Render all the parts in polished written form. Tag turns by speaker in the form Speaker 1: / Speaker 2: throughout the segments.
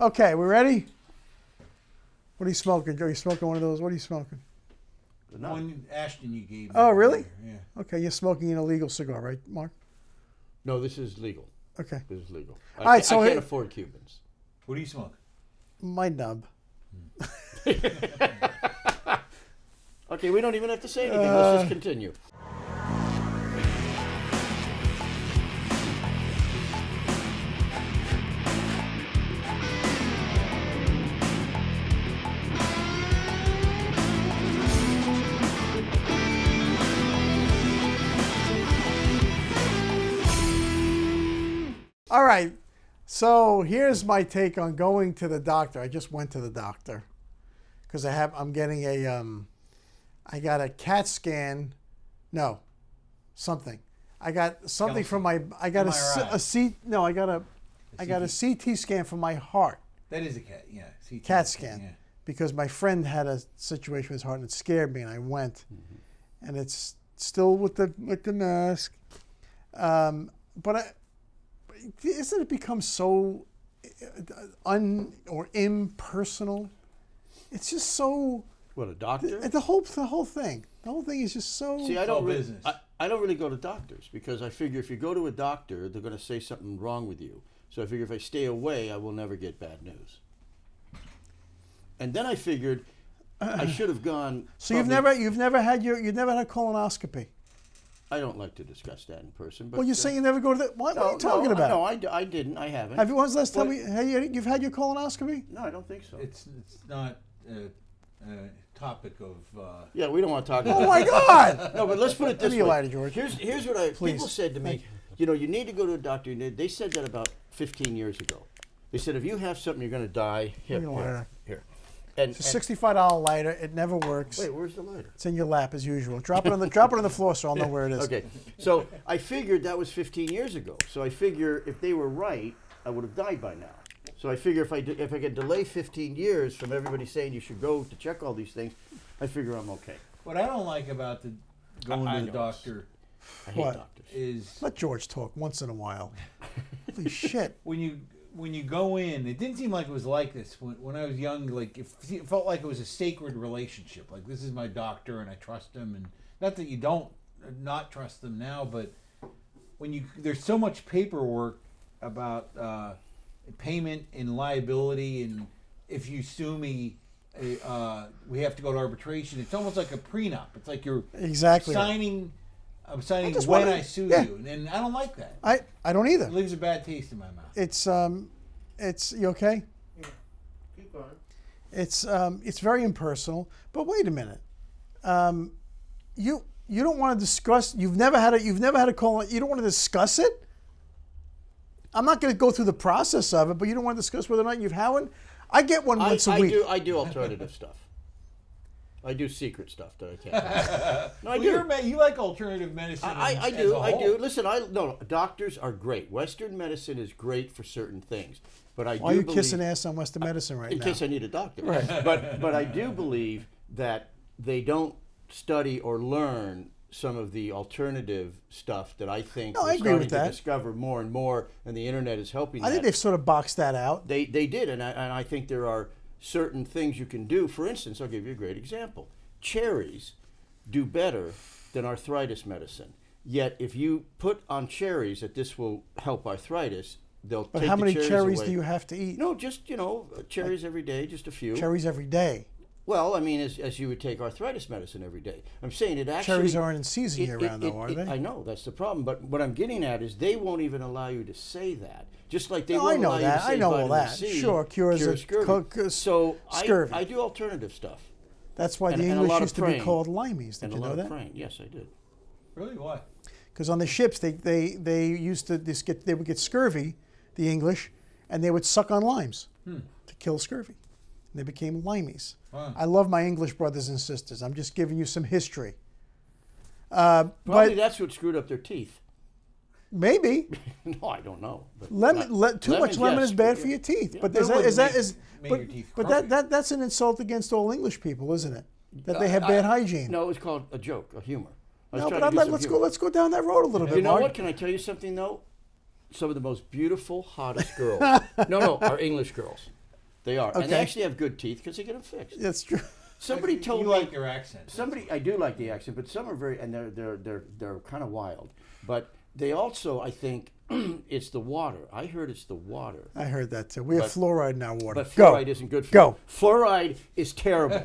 Speaker 1: Okay, we ready? What are you smoking, Joe? You smoking one of those? What are you smoking?
Speaker 2: The one Ashton you gave me.
Speaker 1: Oh, really?
Speaker 2: Yeah.
Speaker 1: Okay, you're smoking an illegal cigar, right, Mark?
Speaker 3: No, this is legal.
Speaker 1: Okay.
Speaker 3: This is legal.
Speaker 1: All right, so
Speaker 3: I can't afford Cubans.
Speaker 2: What do you smoke?
Speaker 1: My nub.
Speaker 3: Okay, we don't even have to say anything. Let's just continue.
Speaker 1: All right, so here's my take on going to the doctor. I just went to the doctor because I'm getting a I got a CAT scan, no, something. I got something from my I got a CT scan for my heart.
Speaker 2: That is a CAT, yeah.
Speaker 1: CAT scan,
Speaker 2: yeah.
Speaker 1: Because my friend had a situation with his heart and it scared me, and I went, and it's still with the mask, but isn't it become so impersonal? It's just so.
Speaker 3: What, a doctor?
Speaker 1: The whole thing. The whole thing is just so.
Speaker 3: See, I don't really go to doctors because I figure if you go to a doctor, they're going to say something wrong with you. So I figure if I stay away, I will never get bad news. And then I figured I should have gone.
Speaker 1: So you've never had colonoscopy.
Speaker 3: I don't like to discuss that in person. But
Speaker 1: well, you're saying you never go to the. What are you talking about?
Speaker 3: No, I didn't. I haven't.
Speaker 1: When was the last time you've had your colonoscopy?
Speaker 3: No, I don't think so.
Speaker 2: It's not a topic of.
Speaker 3: Yeah, we don't want to talk about.
Speaker 1: Oh my God!
Speaker 3: No, but let's put it this way.
Speaker 1: Give me a lighter, George.
Speaker 3: Here's what people said to me. You know, you need to go to a doctor. They said that about 15 years ago. They said if you have something, you're going to die. Here. And
Speaker 1: it's a $65 lighter. It never works.
Speaker 3: Wait, where's the lighter?
Speaker 1: It's in your lap as usual. Drop it on the floor so I'll know where it is.
Speaker 3: Okay. So I figured that was 15 years ago. So I figure if they were right, I would have died by now. So I figure if I could delay 15 years from everybody saying you should go to check all these things, I figure I'm okay.
Speaker 2: What I don't like about going to the doctor.
Speaker 3: I hate doctors.
Speaker 2: Is
Speaker 1: let George talk once in a while. Holy shit.
Speaker 2: When you go in, it didn't seem like it was like this when I was young. Like it felt like it was a sacred relationship. Like this is my doctor and I trust him, and not that you don't not trust them now, but when there's so much paperwork about payment and liability, and if you sue me, we have to go to arbitration. It's almost like a prenup. It's like you're signing. I'm signing when I sue you, and I don't like that.
Speaker 1: I don't either.
Speaker 2: It leaves a bad taste in my mouth.
Speaker 1: It's you okay?
Speaker 3: Yeah. Keep going.
Speaker 1: It's very impersonal. But wait a minute. You don't want to discuss. You've never had a colon. You don't want to discuss it. I'm not going to go through the process of it, but you don't want to discuss whether or not you've had one. I get one once a week.
Speaker 3: I do alternative stuff. I do secret stuff that I can't. No, I do.
Speaker 2: You like alternative medicine.
Speaker 3: I do. Listen, doctors are great. Western medicine is great for certain things, but I do.
Speaker 1: Why are you kissing ass on Western medicine right now?
Speaker 3: In case I need a doctor.
Speaker 1: Right.
Speaker 3: But I do believe that they don't study or learn some of the alternative stuff that I think we're starting to discover more and more, and the internet is helping.
Speaker 1: I think they've sort of boxed that out.
Speaker 3: They did, and I think there are certain things you can do. For instance, I'll give you a great example. Cherries do better than arthritis medicine. Yet if you put on cherries that this will help arthritis, they'll take the cherries away. But
Speaker 1: how many cherries do you have to eat?
Speaker 3: No, just, cherries every day, just a few.
Speaker 1: Cherries every day?
Speaker 3: Well, I mean, as you would take arthritis medicine every day. I'm saying it actually...
Speaker 1: Cherries aren't in season year-round, though, are they?
Speaker 3: I know, that's the problem. But what I'm getting at is they won't even allow you to say that. Just like they won't allow you to say vitamin C.
Speaker 1: Sure, cures
Speaker 3: scurvy. So
Speaker 1: scurvy.
Speaker 3: I do alternative stuff.
Speaker 1: That's why the English used to be called limeys. Did you know that?
Speaker 3: And a lot of praying. Yes, I did.
Speaker 2: Really? Why?
Speaker 1: Because on the ships, they used to they would get scurvy, the English, and they would suck on limes to kill scurvy. And they became limeys.
Speaker 2: Wow.
Speaker 1: I love my English brothers and sisters. I'm just giving you some history.
Speaker 3: Probably that's what screwed up their teeth.
Speaker 1: Maybe.
Speaker 3: No, I don't know.
Speaker 1: But too much lemon is bad for your teeth. Yeah. But that's an insult against all English people, isn't it? That they have bad hygiene.
Speaker 3: No, it was called a joke, a humor.
Speaker 1: No, but let's go down that road a little bit.
Speaker 3: You know
Speaker 1: Mark.
Speaker 3: what? Can I tell you something though? Some of the most beautiful, hottest girls. No, are English girls. They are. And they
Speaker 1: Okay.
Speaker 3: actually have good teeth because they get them fixed.
Speaker 1: That's true.
Speaker 3: Somebody told
Speaker 2: you
Speaker 3: me
Speaker 2: like their accent.
Speaker 3: I do like the accent, but some are very, and they're kind of wild. But they also, I think, it's the water. I heard it's the water.
Speaker 1: I heard that too. We have
Speaker 3: But-
Speaker 1: fluoride in our water.
Speaker 3: But fluoride
Speaker 1: Go.
Speaker 3: isn't good for
Speaker 1: Go.
Speaker 3: you. Fluoride is terrible.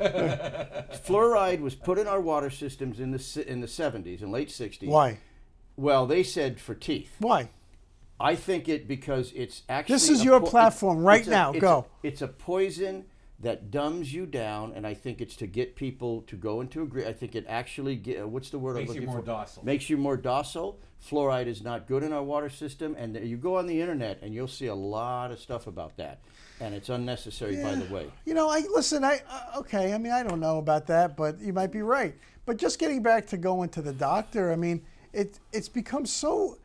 Speaker 3: Fluoride was put in our water systems in the 70s and late 60s.
Speaker 1: Why?
Speaker 3: Well, they said for teeth.
Speaker 1: Why?
Speaker 3: I think because it's actually
Speaker 1: This is your
Speaker 3: po-
Speaker 1: platform right now.
Speaker 3: it's
Speaker 1: Go.
Speaker 3: It's a poison that dumbs you down, and I think it's to get people to go into agree. I think it actually what's the word
Speaker 2: Makes
Speaker 3: I'm
Speaker 2: you
Speaker 3: looking
Speaker 2: more
Speaker 3: for?
Speaker 2: docile.
Speaker 3: Makes you more docile. Fluoride is not good in our water system, and you go on the internet and you'll see a lot of stuff about that, and it's unnecessary, by the way.
Speaker 1: You know, okay. I mean, I don't know about that, but you might be right. But just getting back to going to the doctor, I mean, it's become so.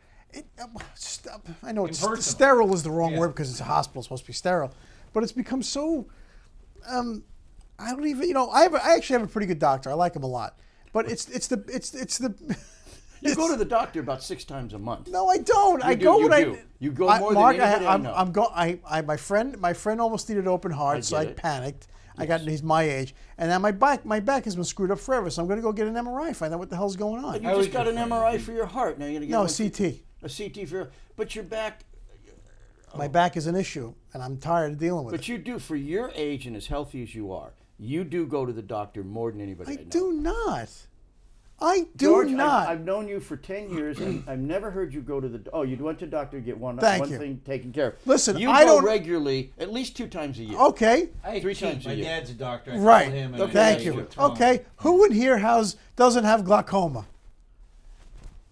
Speaker 1: I know it's
Speaker 2: Impersonal.
Speaker 1: sterile is the wrong
Speaker 2: Yeah.
Speaker 1: word because it's a hospital, it's supposed to be sterile, but it's become so. I don't even. You know, I actually have a pretty good doctor. I like him a lot, but it's the.
Speaker 3: You go to the doctor about 6 times a month.
Speaker 1: No, I don't. I
Speaker 3: do,
Speaker 1: go
Speaker 3: you
Speaker 1: when
Speaker 3: do. You go more than
Speaker 1: Mark,
Speaker 3: anybody I know.
Speaker 1: I'm go. My friend almost needed open heart, so I
Speaker 3: get it.
Speaker 1: panicked. He's my age, and now my back has been screwed up forever. So I'm going to go get an MRI, find out what the hell's going on.
Speaker 3: You
Speaker 2: I
Speaker 3: just
Speaker 2: was
Speaker 3: got an
Speaker 2: afraid.
Speaker 3: MRI for your heart. Now you're gonna get
Speaker 1: No,
Speaker 3: one
Speaker 1: a CT.
Speaker 3: A CT for but your back.
Speaker 1: My back is an issue, and I'm tired of dealing with it.
Speaker 3: But you do, for your age and as healthy as you are, you do go to the doctor more than anybody I
Speaker 1: I
Speaker 3: know.
Speaker 1: do not. I do
Speaker 3: George,
Speaker 1: not.
Speaker 3: I've known you for 10 years, and I've never heard you go to the. Oh, you went to the doctor to get one
Speaker 1: Thank you.
Speaker 3: thing taken care of.
Speaker 1: Listen,
Speaker 3: you
Speaker 1: I
Speaker 3: go
Speaker 1: don't-
Speaker 3: regularly, at least 2 times a year.
Speaker 1: Okay.
Speaker 2: I
Speaker 3: 3
Speaker 2: cheat.
Speaker 3: times a
Speaker 2: My
Speaker 3: year.
Speaker 2: dad's a doctor. I
Speaker 1: Right.
Speaker 2: call him and I
Speaker 1: Thank
Speaker 2: say
Speaker 1: you.
Speaker 2: what's wrong.
Speaker 1: Okay. Who in here doesn't have glaucoma?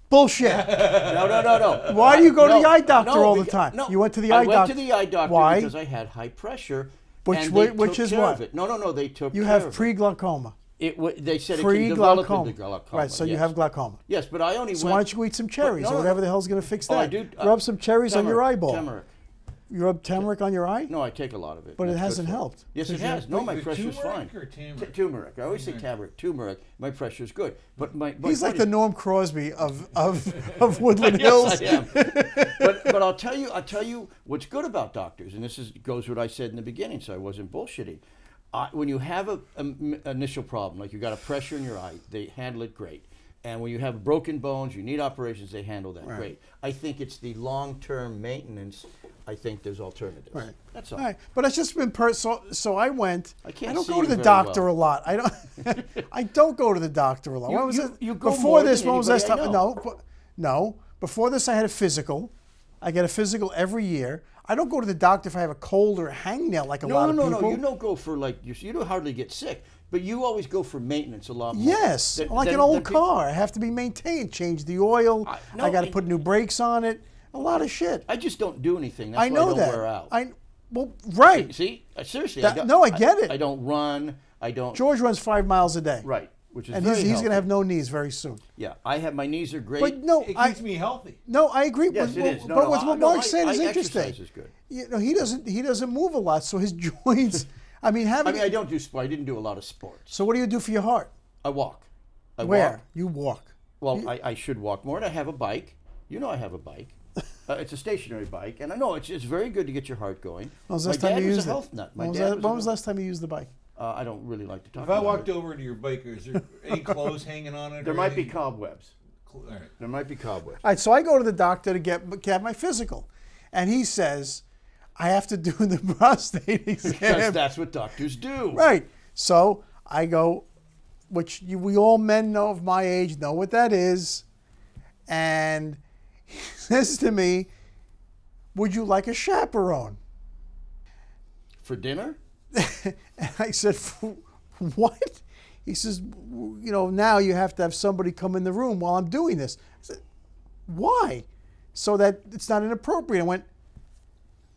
Speaker 1: Bullshit.
Speaker 3: No.
Speaker 1: Why do you go to
Speaker 3: No,
Speaker 1: the eye doctor
Speaker 3: no,
Speaker 1: all the
Speaker 3: because-
Speaker 1: time?
Speaker 3: No,
Speaker 1: You went to the
Speaker 3: I
Speaker 1: eye
Speaker 3: went
Speaker 1: doctor.
Speaker 3: to the eye doctor
Speaker 1: Why?
Speaker 3: because I had high pressure.
Speaker 1: Which
Speaker 3: and
Speaker 1: wi-
Speaker 3: they
Speaker 1: which
Speaker 3: took
Speaker 1: is
Speaker 3: care
Speaker 1: what?
Speaker 3: of it. No, they took
Speaker 1: You
Speaker 3: care
Speaker 1: have
Speaker 3: of it.
Speaker 1: pre-glaucoma.
Speaker 3: They said it can develop into glaucoma.
Speaker 1: Right, so you
Speaker 3: yes.
Speaker 1: have glaucoma.
Speaker 3: Yes, but I only
Speaker 1: So
Speaker 3: went.
Speaker 1: why don't you eat some cherries
Speaker 3: no,
Speaker 1: or whatever the hell's going to fix that?
Speaker 3: Oh, I do.
Speaker 1: Rub some cherries on your
Speaker 3: turmeric,
Speaker 1: eyeball.
Speaker 3: Turmeric.
Speaker 1: You rub turmeric on your eye?
Speaker 3: No, I take a lot of it.
Speaker 1: But it
Speaker 3: That's good
Speaker 1: hasn't
Speaker 3: for
Speaker 1: helped.
Speaker 3: Yes, it
Speaker 1: Because
Speaker 3: has. No, my
Speaker 2: Wait,
Speaker 3: pressure's fine.
Speaker 2: turmeric or turmeric?
Speaker 3: Turmeric. I always say turmeric. My pressure's good. But my
Speaker 1: He's like
Speaker 3: point
Speaker 1: the
Speaker 3: is-
Speaker 1: Norm Crosby of Woodland Hills.
Speaker 3: Yes, I am. but I'll tell you what's good about doctors, and goes what I said in the beginning, so I wasn't bullshitting. When you have an initial problem, like you got a pressure in your eye, they handle it great. And when you have broken bones, you need operations, they handle that great. I think it's the long-term maintenance. I think there's alternatives.
Speaker 1: Right.
Speaker 3: That's all.
Speaker 1: All right, but it's just been so I went.
Speaker 3: I can't
Speaker 1: don't
Speaker 3: see
Speaker 1: go to
Speaker 3: you
Speaker 1: the
Speaker 3: very
Speaker 1: doctor
Speaker 3: well.
Speaker 1: a lot. I don't. I don't go to the doctor a lot. When was it?
Speaker 3: you go
Speaker 1: before
Speaker 3: more
Speaker 1: this?
Speaker 3: than
Speaker 1: When was last
Speaker 3: anybody I
Speaker 1: time? No. Before this, I had a physical. I get a physical every year. I don't go to the doctor if I have a cold or a hangnail like a lot of people.
Speaker 3: No. You don't go for you don't hardly get sick, but you always go for maintenance a lot more.
Speaker 1: Yes,
Speaker 3: Than-
Speaker 1: like
Speaker 3: than-
Speaker 1: an old
Speaker 3: than people-
Speaker 1: car. I have to be maintained. Change the oil.
Speaker 3: No,
Speaker 1: I got to
Speaker 3: I-
Speaker 1: put new brakes on it. A lot of shit.
Speaker 3: I just don't do anything. That's
Speaker 1: I
Speaker 3: why
Speaker 1: know
Speaker 3: I don't
Speaker 1: that.
Speaker 3: wear out.
Speaker 1: Right.
Speaker 3: See, seriously.
Speaker 1: That- no, I get it.
Speaker 3: I don't run. I don't.
Speaker 1: George runs 5 miles a day.
Speaker 3: Right, which is
Speaker 1: And
Speaker 3: very
Speaker 1: he's going
Speaker 3: healthy.
Speaker 1: to have no knees very soon.
Speaker 3: Yeah, I have my knees are great.
Speaker 1: But no,
Speaker 2: It
Speaker 1: I
Speaker 2: keeps me healthy.
Speaker 1: no, I agree.
Speaker 3: Yes,
Speaker 1: with,
Speaker 3: it is. No,
Speaker 1: but
Speaker 3: no,
Speaker 1: with
Speaker 3: I-
Speaker 1: what
Speaker 3: no,
Speaker 1: Mark
Speaker 3: I-
Speaker 1: said is
Speaker 3: I
Speaker 1: interesting.
Speaker 3: exercise is good.
Speaker 1: You know, he doesn't move a lot, so his joints. I mean, having.
Speaker 3: I don't do sport. I didn't do a lot of sports.
Speaker 1: So what do you do for your heart?
Speaker 3: I walk.
Speaker 1: Where
Speaker 3: Walk.
Speaker 1: you walk?
Speaker 3: Well, I should walk more, and I have a bike. You know I have a bike. It's a stationary bike, and I know it's very good to get your heart going.
Speaker 1: When was the
Speaker 3: My
Speaker 1: last time
Speaker 3: dad
Speaker 1: you
Speaker 3: was
Speaker 1: used
Speaker 3: a
Speaker 1: it?
Speaker 3: health nut. My
Speaker 1: When was
Speaker 3: dad
Speaker 1: that-
Speaker 3: was
Speaker 1: when
Speaker 3: a
Speaker 1: was the last time you used the bike?
Speaker 3: I don't really like to talk
Speaker 2: If I
Speaker 3: about
Speaker 2: walked
Speaker 3: it.
Speaker 2: over to your bike, is there any clothes hanging on it?
Speaker 3: There
Speaker 2: or
Speaker 3: might be
Speaker 2: any-
Speaker 3: cobwebs.
Speaker 2: All right.
Speaker 3: There might be cobwebs.
Speaker 1: All right, so I go to the doctor to have my physical, and he says I have to do the prostate
Speaker 3: Because
Speaker 1: exam.
Speaker 3: that's what doctors do.
Speaker 1: Right. So I go, we all men know of my age know what that is, and he says to me, "Would you like a chaperone?"
Speaker 3: For dinner?
Speaker 1: And I said, "What?" He says, now you have to have somebody come in the room while I'm doing this. I said, "Why?" So that it's not inappropriate. I went,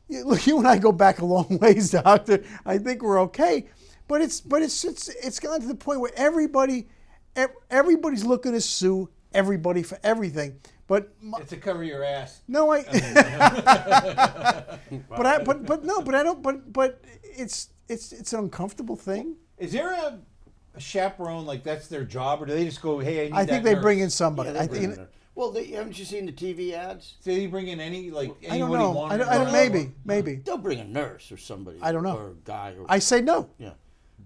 Speaker 1: "Look, you and I go back a long ways, doctor. I think we're okay." But it's gotten to the point where everybody's looking to sue everybody for everything. But
Speaker 2: It's to cover your ass.
Speaker 1: no, but it's an uncomfortable thing.
Speaker 2: Is there a chaperone, like that's their job, or do they just go, hey, I need
Speaker 1: I think
Speaker 2: that
Speaker 1: they bring in
Speaker 2: nurse?
Speaker 1: somebody.
Speaker 3: Yeah,
Speaker 1: I
Speaker 3: they
Speaker 1: think
Speaker 3: bring it in. Well, haven't you seen the TV ads?
Speaker 2: Did he bring in any like
Speaker 1: I don't
Speaker 2: anyone he
Speaker 1: know.
Speaker 2: wanted?
Speaker 1: I don't, maybe.
Speaker 3: They'll bring a nurse or somebody.
Speaker 1: I don't know.
Speaker 3: Or a guy. Or,
Speaker 1: I say no.
Speaker 3: yeah.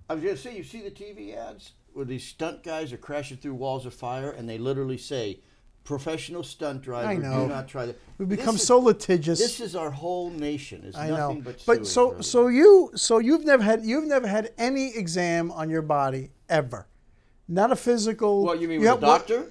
Speaker 3: I was going to say, you see the TV ads where these stunt guys are crashing through walls of fire and they literally say, professional stunt driver,
Speaker 1: I know.
Speaker 3: do not try that.
Speaker 1: We've become
Speaker 3: This is-
Speaker 1: so litigious.
Speaker 3: This is our whole nation. It's
Speaker 1: I
Speaker 3: nothing
Speaker 1: know.
Speaker 3: but
Speaker 1: But
Speaker 3: suing,
Speaker 1: so
Speaker 3: really.
Speaker 1: you've never had any exam on your body ever. Not a physical.
Speaker 3: What, you mean
Speaker 1: Yeah,
Speaker 3: with a doctor?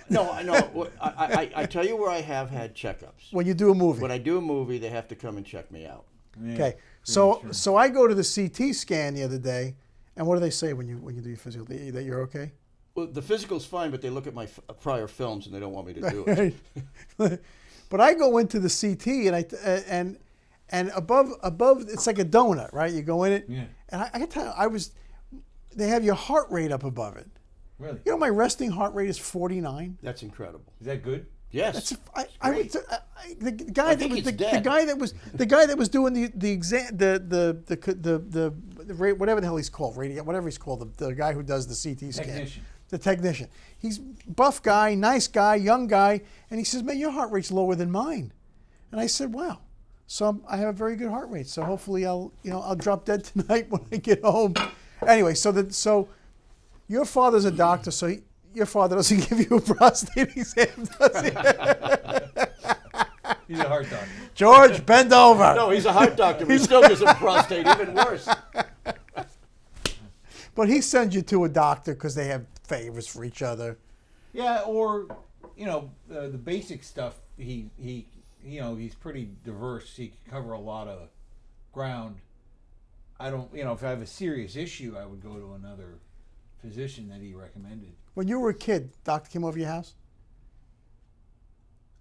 Speaker 3: No, I know. I tell you where I have had checkups.
Speaker 1: when you do a movie.
Speaker 3: When I do a movie, they have to come and check me out.
Speaker 2: Yeah,
Speaker 1: Okay.
Speaker 2: pretty sure.
Speaker 1: So I go to the CT scan the other day, and what do they say when you do your physical? That you're okay?
Speaker 3: Well, the physical's fine, but they look at my prior films and they don't want me to do it.
Speaker 1: But I go into the CT and above it's like a donut, right? You go in it,
Speaker 2: Yeah.
Speaker 1: and I can tell they have your heart rate up above it.
Speaker 2: Really?
Speaker 1: You know, my resting heart rate is 49.
Speaker 3: That's incredible.
Speaker 2: Is that good?
Speaker 3: Yes.
Speaker 1: That's
Speaker 3: great.
Speaker 1: the guy
Speaker 3: I
Speaker 1: that
Speaker 3: think
Speaker 1: was
Speaker 3: it's
Speaker 1: the
Speaker 3: dead.
Speaker 1: guy that was doing the exam the whatever the hell he's called whatever he's called the guy who does the CT scan.
Speaker 2: Technician.
Speaker 1: The technician. He's buff guy, nice guy, young guy, and he says, "Man, your heart rate's lower than mine." And I said, "Wow." So I have a very good heart rate. So hopefully I'll drop dead tonight when I get home. Anyway, so your father's a doctor, so your father doesn't give you a prostate exam, does he?
Speaker 2: He's a heart doctor.
Speaker 1: George, bend over.
Speaker 3: No, he's a heart doctor, but he still gives him prostate, even worse.
Speaker 1: But he sends you to a doctor because they have favors for each other.
Speaker 2: Yeah, or the basic stuff. He's pretty diverse. He can cover a lot of ground. I don't, if I have a serious issue, I would go to another physician that he recommended.
Speaker 1: When you were a kid, doctor came over your house?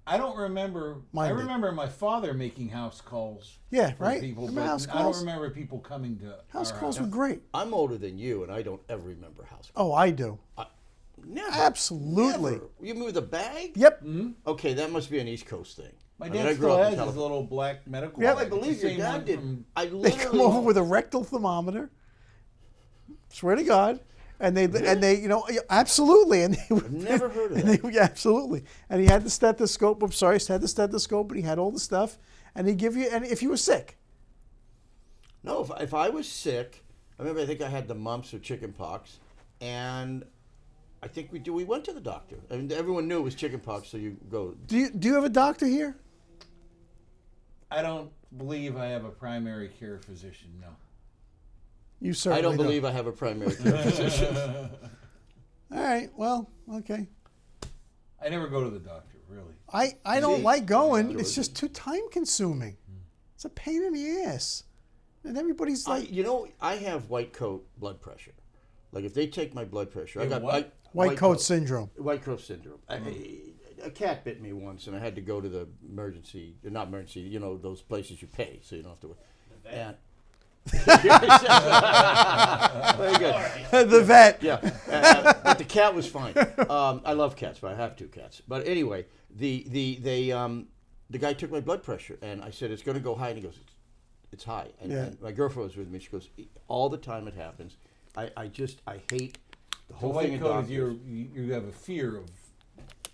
Speaker 2: I don't remember.
Speaker 1: Mine
Speaker 2: I
Speaker 1: did.
Speaker 2: remember my father making house calls.
Speaker 1: Yeah,
Speaker 2: for
Speaker 1: right?
Speaker 2: People,
Speaker 1: Remember
Speaker 2: but
Speaker 1: house
Speaker 2: I
Speaker 1: calls?
Speaker 2: don't remember people coming to
Speaker 1: House
Speaker 2: our
Speaker 1: calls
Speaker 2: house.
Speaker 1: were great.
Speaker 3: I'm older than you, and I don't ever remember house calls.
Speaker 1: Oh, I do.
Speaker 3: Never.
Speaker 1: Absolutely.
Speaker 3: Never. You move the bag?
Speaker 1: Yep.
Speaker 3: Okay, that must be an East Coast thing.
Speaker 2: My
Speaker 3: I mean,
Speaker 2: dad
Speaker 3: I grew
Speaker 2: still
Speaker 3: up in
Speaker 2: has his
Speaker 3: California.
Speaker 2: little black medical.
Speaker 1: Yeah,
Speaker 2: bag.
Speaker 3: I
Speaker 2: It's the
Speaker 3: believe your
Speaker 2: same
Speaker 3: dad
Speaker 2: one
Speaker 3: did.
Speaker 2: from-
Speaker 3: I
Speaker 1: They
Speaker 3: literally
Speaker 1: come over with a rectal thermometer. Swear to God. And they absolutely. And they
Speaker 3: I've never heard of
Speaker 1: and
Speaker 3: that.
Speaker 1: yeah, absolutely. And he had the stethoscope. I'm sorry, he had the stethoscope, but he had all the stuff. And he'd give you, and if you were sick.
Speaker 3: No, if I was sick, I think I had the mumps or chicken pox, and I think we went to the doctor. I mean, everyone knew it was chicken pox, so you go.
Speaker 1: Do you have a doctor here?
Speaker 2: I don't believe I have a primary care physician. No.
Speaker 1: You certainly
Speaker 3: I don't believe I have a primary care physician.
Speaker 1: All right. Well, okay.
Speaker 2: I never go to the doctor, really.
Speaker 1: I don't
Speaker 3: See?
Speaker 1: like going.
Speaker 3: Yeah.
Speaker 1: It's just too time consuming. It's a pain in the ass. And everybody's like
Speaker 3: I have white coat blood pressure. Like if they take my blood pressure,
Speaker 2: You
Speaker 3: I
Speaker 2: have
Speaker 3: got
Speaker 2: what?
Speaker 1: white coat syndrome.
Speaker 3: White coat syndrome. A cat bit me once, and I had to go to the emergency. Not emergency. Those places you pay, so you don't have to. And very good.
Speaker 1: The vet.
Speaker 3: Yeah, but the cat was fine. I love cats, but I have 2 cats. But anyway, the guy took my blood pressure, and I said it's going to go high, and he goes, it's high. And my girlfriend was with me. She goes, all the time it happens. I hate the
Speaker 2: The
Speaker 3: whole
Speaker 2: white
Speaker 3: thing. in
Speaker 2: coat is
Speaker 3: doctors.
Speaker 2: you have a fear of.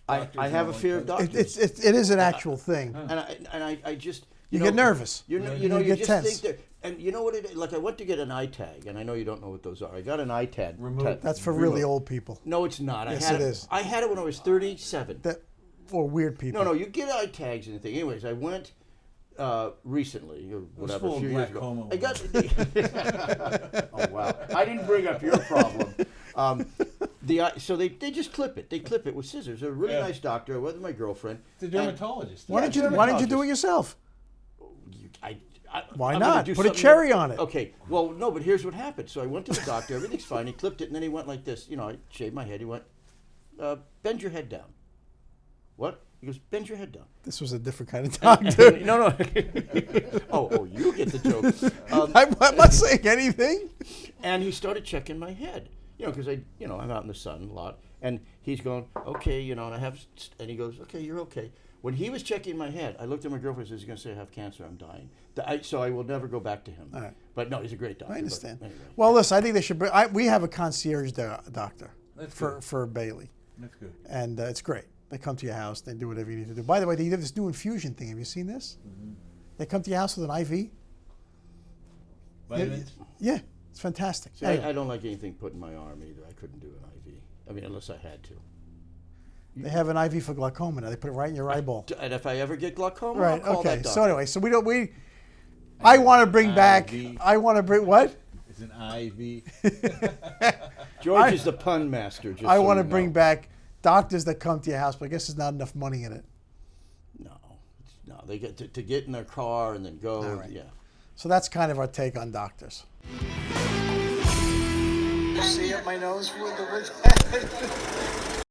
Speaker 3: I
Speaker 2: doctors
Speaker 3: have a
Speaker 2: and white
Speaker 3: fear of
Speaker 2: coats.
Speaker 3: doctors.
Speaker 1: It is an actual thing.
Speaker 3: And I just
Speaker 1: You get nervous.
Speaker 3: You
Speaker 1: You
Speaker 3: just
Speaker 1: get tense.
Speaker 3: think that, and you know what it is? Like I went to get an eye tag, and I know you don't know what those are. I got an eye tag.
Speaker 2: Remote.
Speaker 1: That's for really old people.
Speaker 3: No, it's not.
Speaker 1: Yes,
Speaker 3: I had
Speaker 1: it is.
Speaker 3: I had it when I was 37.
Speaker 1: That or weird people.
Speaker 3: No, you get eye tags and everything. Anyways, I went recently or whatever,
Speaker 2: full
Speaker 3: a
Speaker 2: of
Speaker 3: few years ago.
Speaker 2: glaucoma.
Speaker 3: I got. Oh wow! I didn't bring up your problem. So they just clip it. They clip it with scissors. They're a really nice doctor. I went with my girlfriend.
Speaker 2: It's a dermatologist.
Speaker 1: Why didn't you do it yourself? Why
Speaker 3: I'm gonna
Speaker 1: not?
Speaker 3: do
Speaker 1: Put a
Speaker 3: something
Speaker 1: cherry on it.
Speaker 3: Okay. Well, no, but here's what happened. So I went to the doctor. Everything's fine. He clipped it, and then he went like this. I shaved my head. He went, bend your head down. What? He goes, bend your head down.
Speaker 1: This was a different kind of doctor.
Speaker 3: No. oh, you get the joke.
Speaker 1: I'm not saying anything.
Speaker 3: And he started checking my head. Because I'm out in the sun a lot. And he's going, okay, and he goes, okay, you're okay. When he was checking my head, I looked at my girlfriend and said, he's going to say I have cancer, I'm dying. So I will never go back to him.
Speaker 1: All right.
Speaker 3: But no, he's a great doctor.
Speaker 1: I understand.
Speaker 3: Anyway.
Speaker 1: Well, listen, I think they should. We have a concierge doctor
Speaker 2: That's
Speaker 1: for Bailey,
Speaker 2: That's good.
Speaker 1: and it's great. They come to your house. They do whatever you need to do. By the way, they did this new infusion thing. Have you seen this?
Speaker 2: Mm-hmm.
Speaker 1: They come to your house with an IV.
Speaker 2: Vitamins?
Speaker 1: Yeah, it's fantastic.
Speaker 3: See,
Speaker 1: Anyway,
Speaker 3: I don't like anything put in my arm either. I couldn't do an IV. I mean, unless I had to.
Speaker 1: they have an IV for glaucoma now. They put it right in your eyeball.
Speaker 3: And if I ever get glaucoma,
Speaker 1: Right.
Speaker 3: I'll call
Speaker 1: Okay.
Speaker 3: that doctor.
Speaker 1: So anyway, so I want to bring back.
Speaker 2: IV.
Speaker 1: I want to bring what?
Speaker 2: It's an IV.
Speaker 3: George is the pun master. Just
Speaker 1: I
Speaker 3: so
Speaker 1: want to
Speaker 3: you
Speaker 1: bring
Speaker 3: know.
Speaker 1: back doctors that come to your house, but I guess there's not enough money in it.
Speaker 3: No, they get to get in their car and then go.
Speaker 1: All right.
Speaker 3: Yeah.
Speaker 1: So that's kind of our take on doctors.
Speaker 4: See up my nose with the